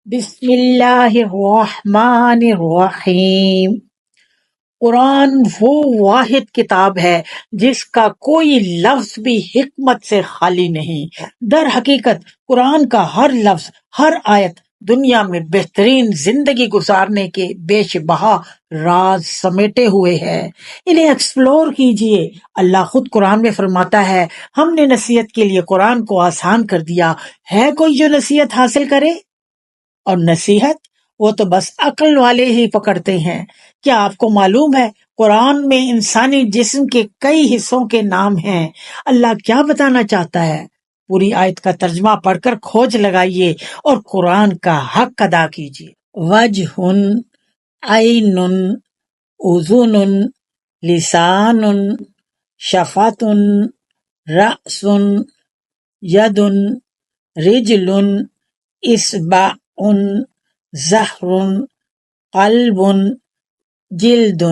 بسم اللہ الرحمن الرحیم۔ قرآن وہ واحد کتاب ہے جس کا کوئی لفظ بھی حکمت سے خالی نہیں۔ در حقیقت قرآن کا ہر لفظ، ہر آیت دنیا میں بہترین زندگی گزارنے کے بیش بہا راز سمیٹے ہوئے ہے۔ انہیں ایکسپلور کیجئے۔ اللہ خود قرآن میں فرماتا ہے، ہم نے نصیحت کے لیے قرآن کو آسان کر دیا۔ ہے کوئی جو نصیحت حاصل کرے؟ اور نصیحت وہ تو بس عقل والے ہی پکڑتے ہیں۔ کیا آپ کو معلوم ہے قرآن میں انسانی جسم کے کئی حصوں کے نام ہیں؟ اللہ کیا بتانا چاہتا ہے؟ پوری آیت کا ترجمہ پڑھ کر کھوج لگائیے اور قرآن کا حق ادا کیجیے۔ وجہ، عین، اذن، لسان، شفۃ، رأس، ید، رجل، اصبع، ظہر، قلب، جلد۔